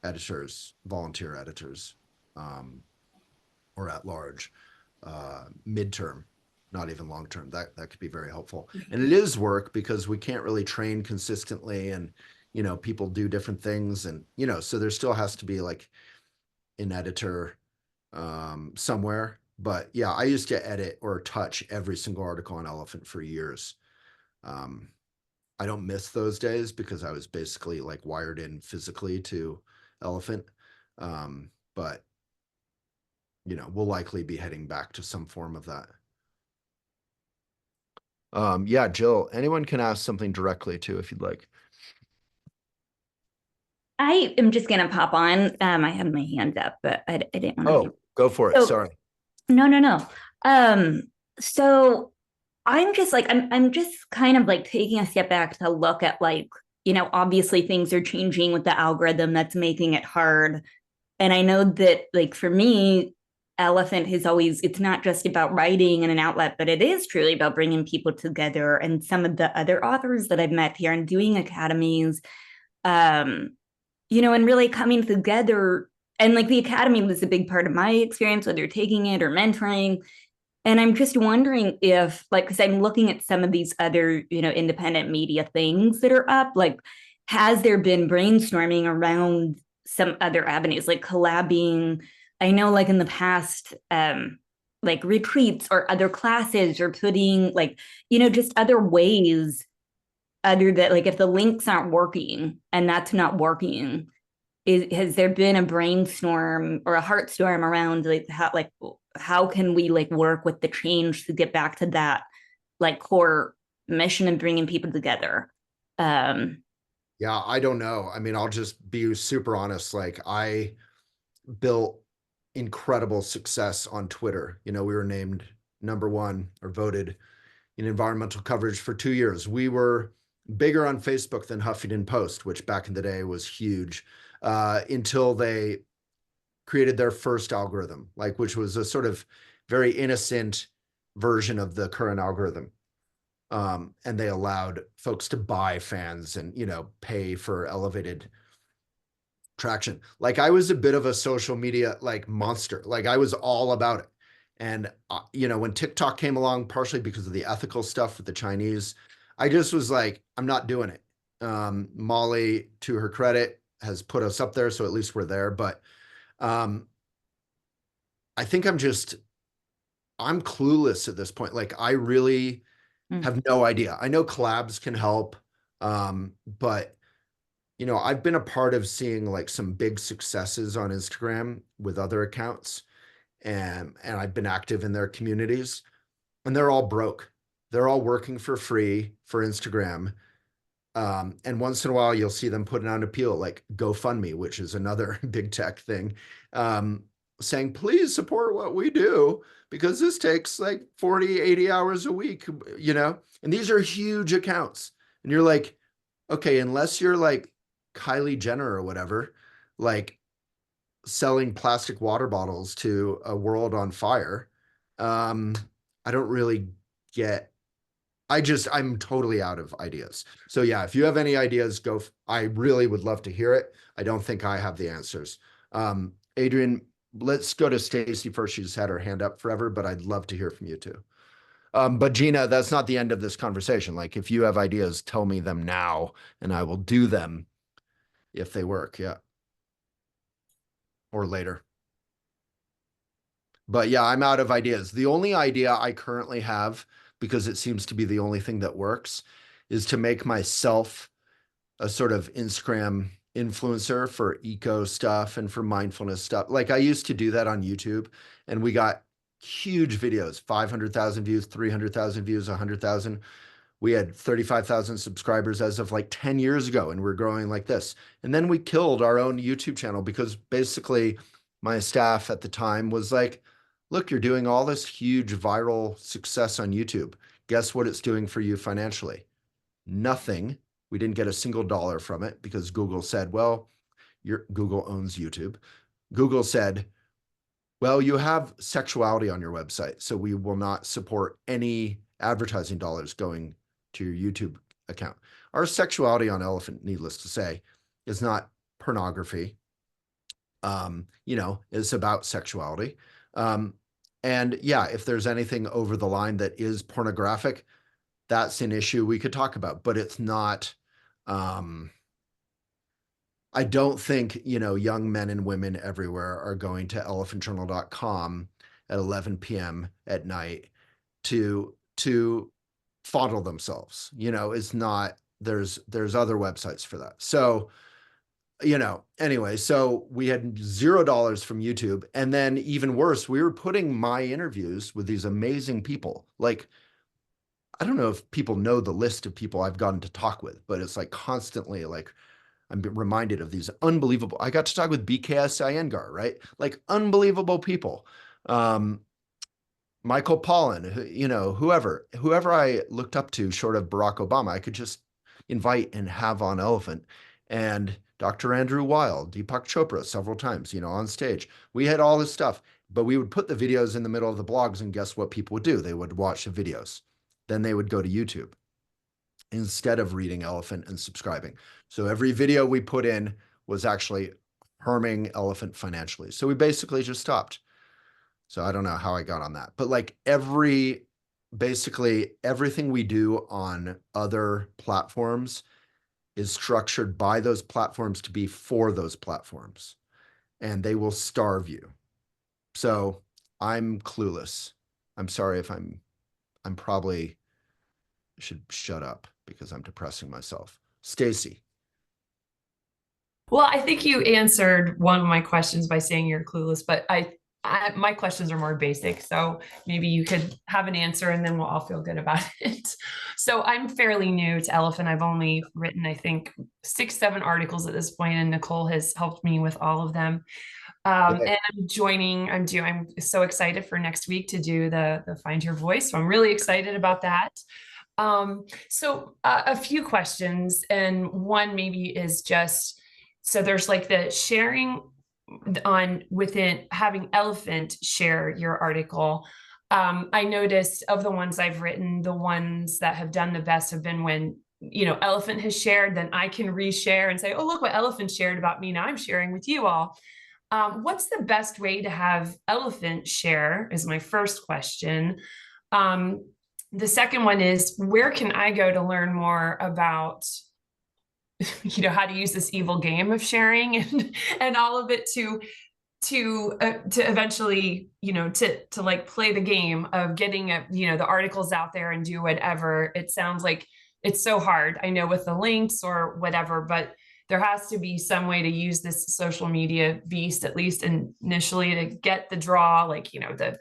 editors, volunteer editors, or at large, midterm, not even long term. That could be very helpful. And it is work because we can't really train consistently, and you know, people do different things, and you know, so there still has to be like an editor somewhere. But yeah, I used to edit or touch every single article on Elephant for years. I don't miss those days because I was basically like wired in physically to Elephant. But you know, we'll likely be heading back to some form of that. Yeah, Jill, anyone can ask something directly too, if you'd like. I am just gonna pop on. I had my hand up, but I didn't want to. Oh, go for it. So- Sorry. No. So I'm just like, I'm just kind of like taking a step back to look at like, you know, obviously things are changing with the algorithm that's making it hard. And I know that like for me, Elephant has always, it's not just about writing and an outlet, but it is truly about bringing people together. And some of the other authors that I've met here and doing academies, you know, and really coming together. And like the academy was a big part of my experience, whether you're taking it or mentoring. And I'm just wondering if, like, because I'm looking at some of these other, you know, independent media things that are up, like, has there been brainstorming around some other avenues, like collabing? I know, like, in the past, like retreats or other classes or putting, like, you know, just other ways, other that, like, if the links aren't working and that's not working, has there been a brainstorm or a heartstorm around like how can we like work with the change to get back to that like core mission and bringing people together? Yeah, I don't know. I mean, I'll just be super honest. Like, I built incredible success on Twitter. You know, we were named #1 or voted in environmental coverage for 2 years. We were bigger on Facebook than Huffington Post, which back in the day was huge, until they created their first algorithm, like, which was a sort of very innocent version of the current algorithm. And they allowed folks to buy fans and, you know, pay for elevated traction. Like, I was a bit of a social media like monster. Like, I was all about it. And you know, when TikTok came along, partially because of the ethical stuff with the Chinese, I just was like, I'm not doing it. Molly, to her credit, has put us up there, so at least we're there. But I think I'm clueless at this point. Like, I really have no idea. I know collabs can help, but you know, I've been a part of seeing like some big successes on Instagram with other accounts, and I've been active in their communities, and they're all broke. They're all working for free for Instagram. And once in a while, you'll see them put out an appeal like GoFundMe, which is another big tech thing, saying, please support what we do because this takes like 40, 80 hours a week, you know? And these are huge accounts. And you're like, okay, unless you're like Kylie Jenner or whatever, like selling plastic water bottles to a world on fire, I don't really get. I'm totally out of ideas. So yeah, if you have any ideas, I really would love to hear it. I don't think I have the answers. Adrian, let's go to Stacy first. She's had her hand up forever, but I'd love to hear from you too. But Gina, that's not the end of this conversation. Like, if you have ideas, tell me them now and I will do them if they work. Yeah. Or later. But yeah, I'm out of ideas. The only idea I currently have, because it seems to be the only thing that works, is to make myself a sort of Instagram influencer for eco stuff and for mindfulness stuff. Like, I used to do that on YouTube, and we got huge videos, 500,000 views, 300,000 views, 100,000. We had 35,000 subscribers as of like 10 years ago, and we're growing like this. And then we killed our own YouTube channel because basically my staff at the time was like, look, you're doing all this huge viral success on YouTube. Guess what it's doing for you financially? Nothing. We didn't get a single dollar from it because Google said, well, Google owns YouTube. Google said, well, you have sexuality on your website, so we will not support any advertising dollars going to your YouTube account. Our sexuality on Elephant, needless to say, is not pornography. You know, it's about sexuality. And yeah, if there's anything over the line that is pornographic, that's an issue we could talk about, but it's not. I don't think, you know, young men and women everywhere are going to elephantjournal.com at 11 p.m. at night to fondle themselves. You know, it's not, there's other websites for that. So, you know, anyway, so we had $0 from YouTube. And then even worse, we were putting my interviews with these amazing people. Like, I don't know if people know the list of people I've gotten to talk with, but it's like constantly like, I'm reminded of these unbelievable, I got to talk with BKS Iyengar, right? Like, unbelievable people. Michael Pollan, whoever I looked up to short of Barack Obama, I could just invite and have on Elephant. And Dr. Andrew Weil, Deepak Chopra several times, on stage. We had all this stuff, but we would put the videos in the middle of the blogs, and guess what people would do? They would watch the videos. Then they would go to YouTube instead of reading Elephant and subscribing. So every video we put in was actually harming Elephant financially. So we basically just stopped. So I don't know how I got on that, but like basically everything we do on other platforms is structured by those platforms to be for those platforms, and they will starve you. So I'm clueless. I'm sorry if I'm probably should shut up because I'm depressing myself. Stacy. Well, I think you answered one of my questions by saying you're clueless, but my questions are more basic. So maybe you could have an answer and then we'll all feel good about it. So I'm fairly new to Elephant. I've only written, I think, 6-7 articles at this point, and Nicole has helped me with all of them. And I'm so excited for next week to do the Find Your Voice. So I'm really excited about that. So a few questions, and one maybe is just, so there's like the sharing on within having Elephant share your article. I noticed of the ones I've written, the ones that have done the best have been when, Elephant has shared, then I can reshare and say, oh, look what Elephant shared about me. Now I'm sharing with you all. What's the best way to have Elephant share is my first question. The second one is, where can I go to learn more about how to use this evil game of sharing and all of it to eventually, to like play the game of getting the articles out there and do whatever. It sounds like it's so hard, I know, with the links or whatever, but there has to be some way to use this social media beast, at least initially, to get the draw, like, the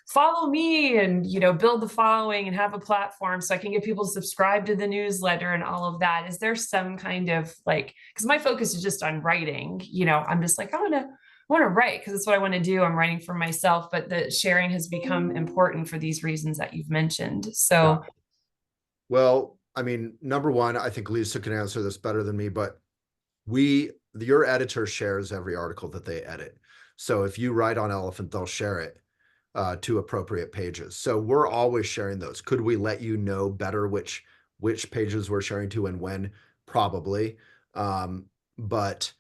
follow me and, build the following and have a platform so I can get people to subscribe to the newsletter and all of that. Is there some kind of like, because my focus is just on writing, I'm just like, I want to write because it's what I want to do. I'm writing for myself, but the sharing has become important for these reasons that you've mentioned. So, well, I mean, number one, I think Lisa can answer this better than me, but your editor shares every article that they edit. So if you write on Elephant, they'll share it to appropriate pages. So we're always sharing those. Could we let you know better which pages we're sharing to and when? Probably. But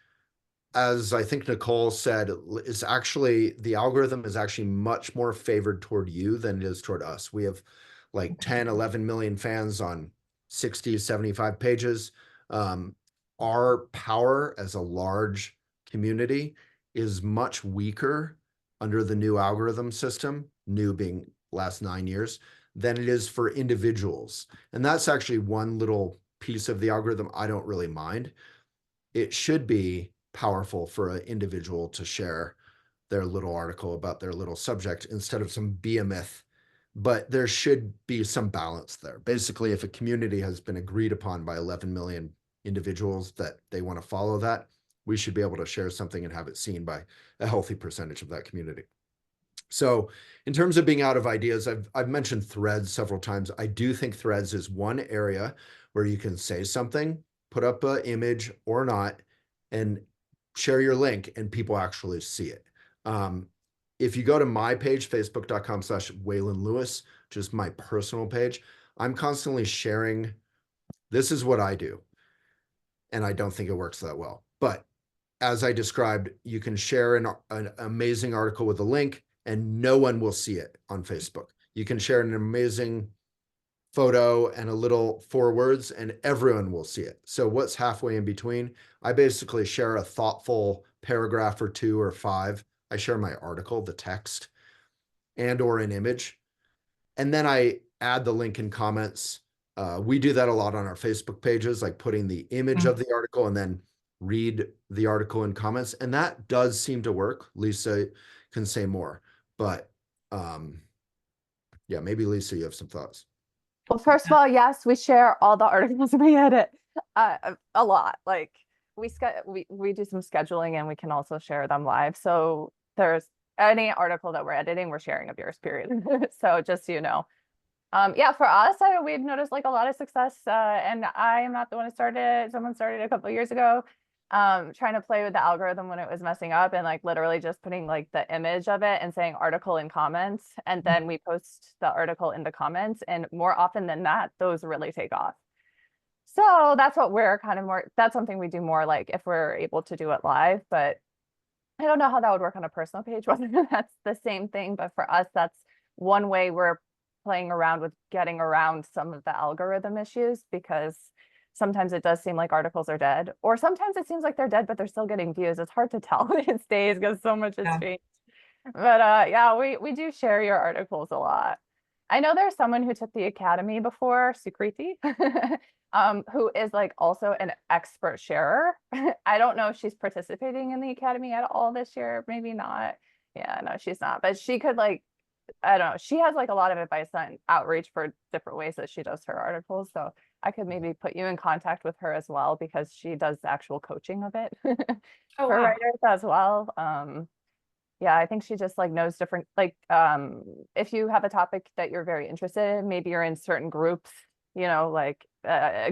as I think Nicole said, is actually the algorithm is actually much more favored toward you than it is toward us. We have like 10, 11 million fans on 60, 75 pages. Our power as a large community is much weaker under the new algorithm system, new being last 9 years, than it is for individuals. And that's actually one little piece of the algorithm I don't really mind. It should be powerful for an individual to share their little article about their little subject instead of some behemoth, but there should be some balance there. Basically, if a community has been agreed upon by 11 million individuals that they want to follow that, we should be able to share something and have it seen by a healthy percentage of that community. So in terms of being out of ideas, I've mentioned Threads several times. I do think Threads is one area where you can say something, put up an image or not, and share your link and people actually see it. If you go to my page, facebook.com/Waylon Lewis, just my personal page, I'm constantly sharing. This is what I do. And I don't think it works that well. But as I described, you can share an amazing article with a link and no one will see it on Facebook. You can share an amazing photo and a little 4 words and everyone will see it. So what's halfway in between? I basically share a thoughtful paragraph or 2 or 5. I share my article, the text, and or an image. And then I add the link in comments. We do that a lot on our Facebook pages, like putting the image of the article and then read the article in comments. And that does seem to work. Lisa can say more, but yeah, maybe Lisa, you have some thoughts. Well, first of all, yes, we share all the articles we edit a lot. Like we do some scheduling and we can also share them live. So any article that we're editing, we're sharing of yours, period. So just so you know. Yeah, for us, we've noticed like a lot of success, and I am not the one who started it. Someone started a couple of years ago, trying to play with the algorithm when it was messing up, and like literally just putting like the image of it and saying article in comments, and then we post the article in the comments, and more often than not, those really take off. So that's what we're kind of more, that's something we do more like if we're able to do it live, but I don't know how that would work on a personal page, whether that's the same thing, but for us, that's one way we're playing around with getting around some of the algorithm issues, because sometimes it does seem like articles are dead, or sometimes it seems like they're dead, but they're still getting views. It's hard to tell these days because so much has Yeah. changed. But yeah, we do share your articles a lot. I know there's someone who took the academy before, Sukriti, who is like also an expert sharer. I don't know if she's participating in the academy at all this year. Maybe not. Yeah, no, she's not. But she could like, I don't know. She has like a lot of advice on outreach for different ways that she does her articles. So I could maybe put you in contact with her as well, because she does the actual coaching of it Oh, for wow. writers as well. Yeah, I think she just like knows different, like if you have a topic that you're very interested in, maybe you're in certain groups, you know, like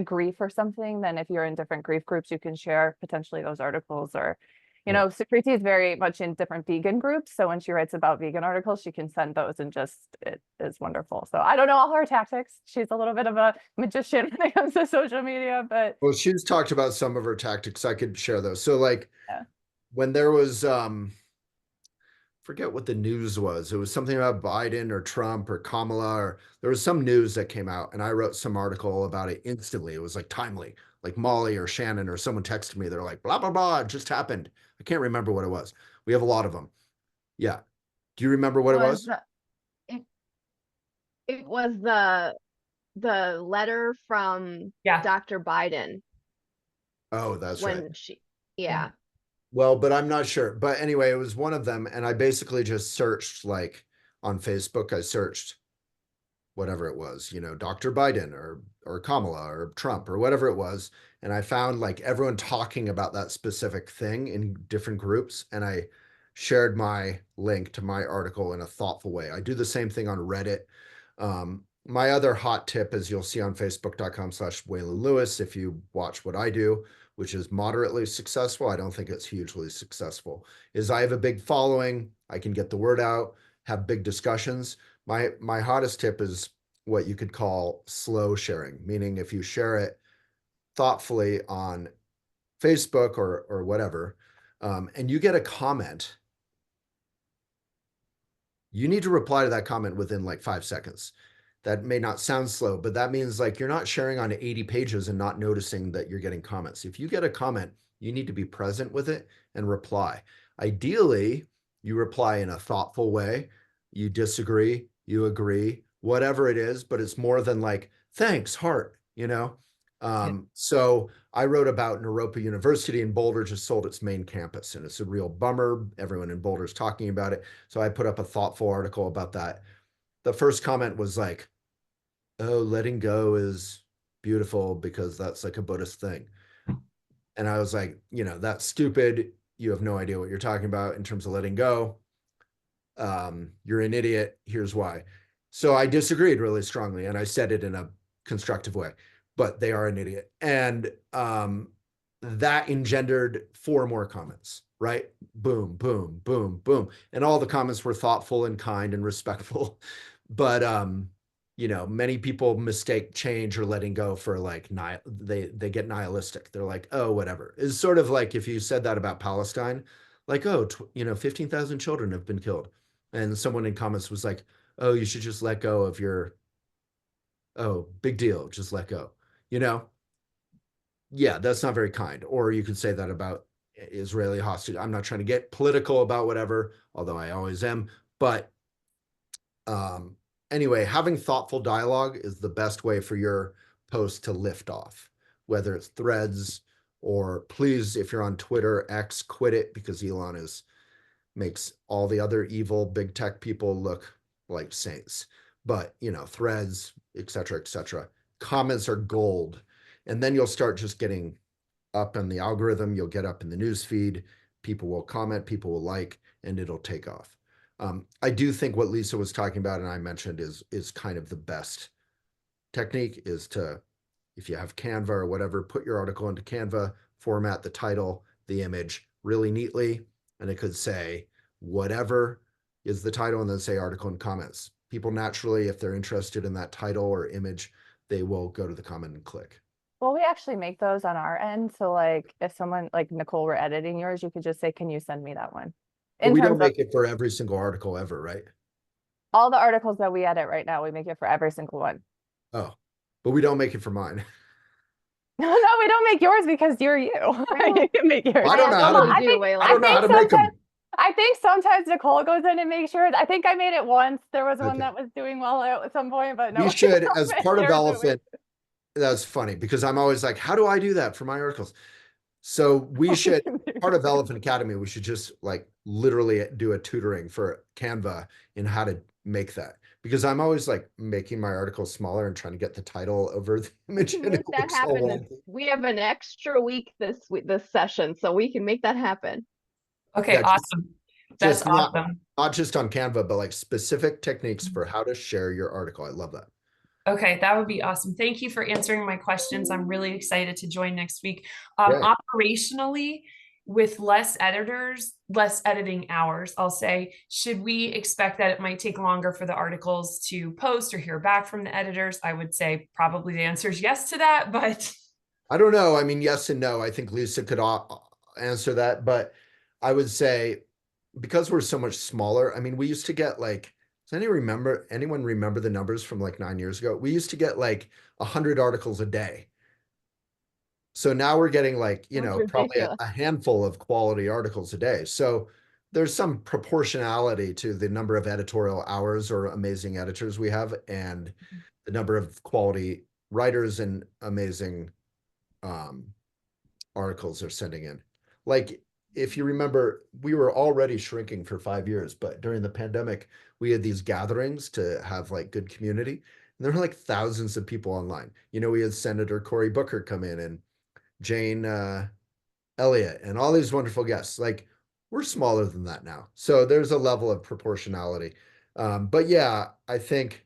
grief or something, then if you're in different grief groups, you can share potentially those articles. Or, you know, Sukriti is very much in different vegan groups. So when she writes about vegan articles, she can send those, and just, it is wonderful. So I don't know all her tactics. She's a little bit of a magician when it comes to social media, but Well, she's talked about some of her tactics. I could share those. So like yeah. when there was forget what the news was. It was something about Biden or Trump or Kamala, or there was some news that came out, and I wrote some article about it instantly. It was like timely, like Molly or Shannon or someone texted me. They're like, blah, blah, blah, it just happened. I can't remember what it was. We have a lot of them. Yeah. Do you remember what it was? it, it was the letter from Yeah. Dr. Biden Oh, that's right. when she, yeah. Well, but I'm not sure. But anyway, it was one of them. And I basically just searched, like on Facebook, I searched whatever it was, you know, Dr. Biden or Kamala or Trump or whatever it was. And I found like everyone talking about that specific thing in different groups. And I shared my link to my article in a thoughtful way. I do the same thing on Reddit. My other hot tip, as you'll see on facebook.com/Waylon Lewis, if you watch what I do, which is moderately successful, I don't think it's hugely successful, is I have a big following. I can get the word out, have big discussions. My hottest tip is what you could call slow sharing, meaning if you share it thoughtfully on Facebook or whatever, and you get a comment, you need to reply to that comment within like 5 seconds. That may not sound slow, but that means like you're not sharing on 80 pages and not noticing that you're getting comments. If you get a comment, you need to be present with it and reply. Ideally, you reply in a thoughtful way. You disagree, you agree, whatever it is, but it's more than like, thanks, heart, you know? So I wrote about Naropa University in Boulder just sold its main campus, and it's a real bummer. Everyone in Boulder is talking about it. So I put up a thoughtful article about that. The first comment was like, oh, letting go is beautiful because that's like a Buddhist thing. And I was like, you know, that's stupid. You have no idea what you're talking about in terms of letting go. You're an idiot. Here's why. So I disagreed really strongly, and I said it in a constructive way, but they are an idiot. And that engendered 4 more comments, right? Boom, boom, boom, boom. And all the comments were thoughtful and kind and respectful. But you know, many people mistake change or letting go for like they get nihilistic. They're like, oh, whatever. It's sort of like if you said that about Palestine, like, oh, you know, 15,000 children have been killed. And someone in comments was like, oh, you should just let go of your, oh, big deal, just let go, you know? Yeah, that's not very kind. Or you could say that about Israeli hostage. I'm not trying to get political about whatever, although I always am. But anyway, having thoughtful dialogue is the best way for your post to lift off, whether it's threads or please, if you're on Twitter, X, quit it because Elon makes all the other evil big tech people look like saints. But, you know, threads, et cetera, et cetera. Comments are gold. And then you'll start just getting up in the algorithm. You'll get up in the news feed. People will comment, people will like, and it'll take off. I do think what Lisa was talking about and I mentioned is kind of the best technique is to, if you have Canva or whatever, put your article into Canva, format the title, the image really neatly, and it could say whatever is the title and then say article and comments. People naturally, if they're interested in that title or image, they will go to the comment and click. Well, we actually make those on our end. So like if someone like Nicole were editing yours, you could just say, can you send me that one? But In we don't terms of make it for every single article ever, right? all the articles that we edit right now, we make it for every single one. Oh, but we don't make it for mine. No, we don't make yours because you're you. You can make yours. I don't know how to- I do, Waylon. I don't know how to make them. I think sometimes Nicole goes in and makes sure. I think I made it once. There was one Okay. that was doing well at some point, but no. We should, don't as make part of yours, Elephant, that's funny because I'm always like, how do I do that for my articles? So we should, part of Elephant Academy, we should just like literally do a tutoring for Canva in how to make that. Because I'm always like making my articles smaller and trying to get the title over the image. And Make it that looks so happen. wonky. We have an extra week this session, so we can make that happen. Okay, Yeah, awesome. That's just not- awesome. Not just on Canva, but like specific techniques for how to share your article. I love that. Okay, that would be awesome. Thank you for answering my questions. I'm really excited to join next week. Great. Operationally, with less editors, less editing hours, I'll say, should we expect that it might take longer for the articles to post or hear back from the editors? I would say probably the answer is yes to that, but I don't know. I mean, yes and no. I think Lisa could answer that, but I would say because we're so much smaller, I mean, we used to get like, does anyone remember the numbers from like 9 years ago? We used to get like 100 articles a day. So now we're getting like, you That's know, probably ridiculous. a handful of quality articles a day. So there's some proportionality to the number of editorial hours or amazing editors we have and the number of quality writers and amazing articles they're sending in. Like, if you remember, we were already shrinking for 5 years, but during the pandemic, we had these gatherings to have like good community. And there were like thousands of people online. You know, we had Senator Cory Booker come in and Jane Elliott and all these wonderful guests. Like, we're smaller than that now. So there's a level of proportionality. But yeah, I think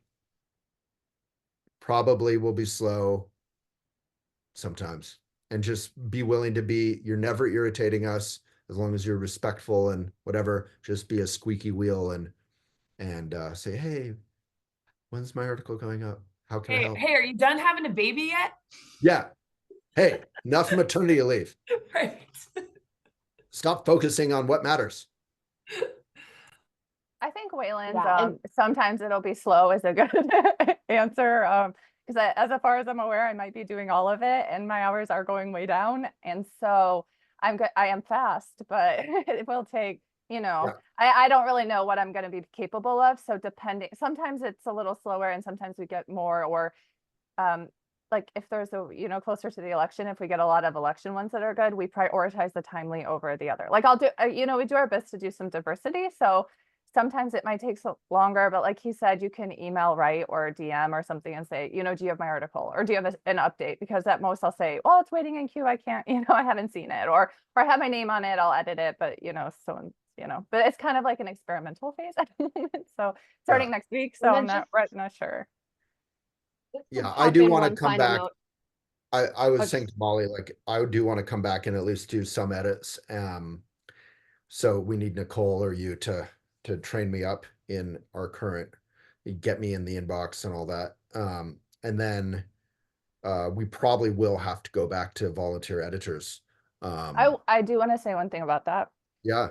probably will be slow sometimes. And just be willing to you're never irritating us as long as you're respectful and whatever, just be a squeaky wheel and say, hey, when's my article going up? How can I help? hey, are you done having a baby yet? Yeah. Hey, enough maternity leave. Right. Stop focusing on what matters. I think Waylon's, Yeah, and- sometimes it'll be slow is a good answer. Because as far as I'm aware, I might be doing all of it and my hours are going way down. And so I am fast, but it will take, I don't really know what I'm going to be capable of. So sometimes it's a little slower and sometimes we get more or like if there's closer to the election, if we get a lot of election ones that are good, we prioritize the timely over the other. Like I'll do, we do our best to do some diversity. So sometimes it might take longer, but like he said, you can email, write, or DM or something and say, do you have my article or do you have an update? Because at most I'll say, well, it's waiting in queue. I can't, I haven't seen it or I have my name on it. I'll edit it, but but it's kind of like an experimental phase at the moment. So starting next week. So I'm not sure. Yeah, I do want to come back. Note. I was saying to Molly, like, I do want to come back and at least do some edits. So we need Nicole or you to train me up in our current, get me in the inbox and all that. And then we probably will have to go back to volunteer editors. I do want to say one thing about that. Yeah.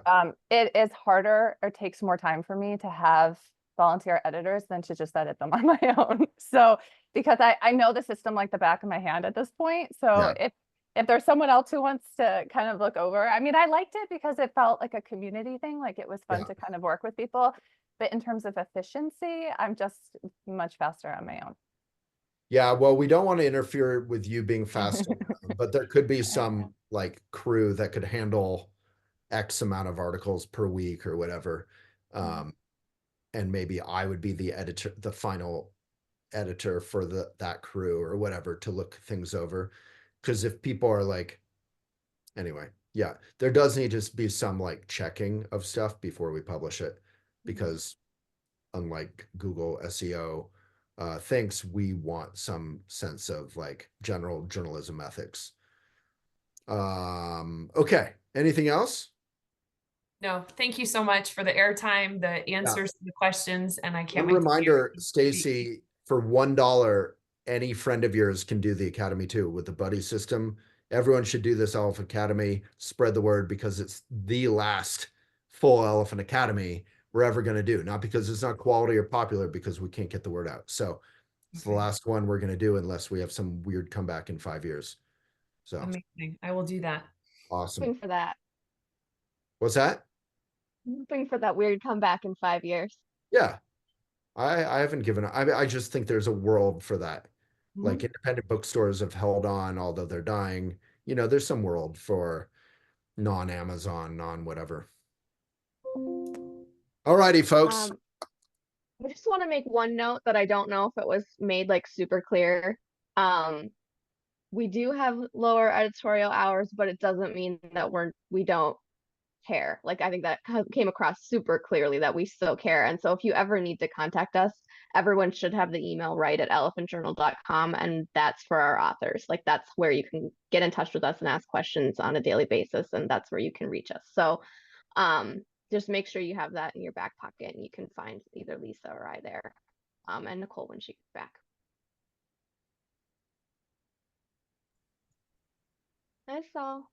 It is harder or takes more time for me to have volunteer editors than to just edit them on my own. So because I know the system like the back of my hand at this point. So if there's someone else who wants to kind of look over, I mean, I liked it because it felt like a community thing. Like it was fun to kind of work with people. But in terms of efficiency, I'm just much faster on my own. Yeah, well, we don't want to interfere with you being fast, but there could be some like crew that could handle X amount of articles per week or whatever. And maybe I would be the editor, the final editor for that crew or whatever to look things over. Because if people are like, anyway, yeah, there does need to be some like checking of stuff before we publish it. because unlike Google SEO thinks, we want some sense of like general journalism ethics. Okay. Anything else? No, thank you so much for the airtime, the answers to the questions, and I can't One wait to hear reminder, it. Stacy, for $1, any friend of yours can do the Academy too with the buddy system. Everyone should do this Elephant Academy. Spread the word, because it's the last full Elephant Academy we're ever going to do. Not because it's not quality or popular, because we can't get the word out. So it's the Okay. last one we're going to do unless we have some weird comeback in 5 years. So Amazing. I will do that. awesome. Hoping for that. What's that? Hoping for that weird comeback in 5 years. Yeah. I haven't given up. I just think there's a world for that. Like independent bookstores have held on, although they're dying. You know, there's some world for non-Amazon, non-whatever. All righty, folks. I just want to make one note that I don't know if it was made like super clear. We do have lower editorial hours, but it doesn't mean that we don't care. Like, I think that came across super clearly that we still care. And so if you ever need to contact us, everyone should have the email right at elephantjournal.com, and that's for our authors. Like, that's where you can get in touch with us and ask questions on a daily basis, and that's where you can reach us. So just make sure you have that in your back pocket, and you can find either Lisa or I there, and Nicole when she gets back. That's all.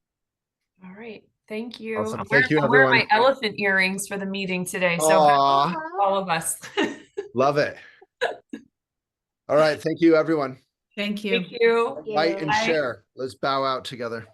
All right. Thank you. Awesome. I'm Thank you, I'm wearing my everyone. elephant earrings for the meeting today. So Aw, all of us. love it. All right. Thank you, everyone. Thank you. Thank you. Bite and Bye. share. Let's bow out together.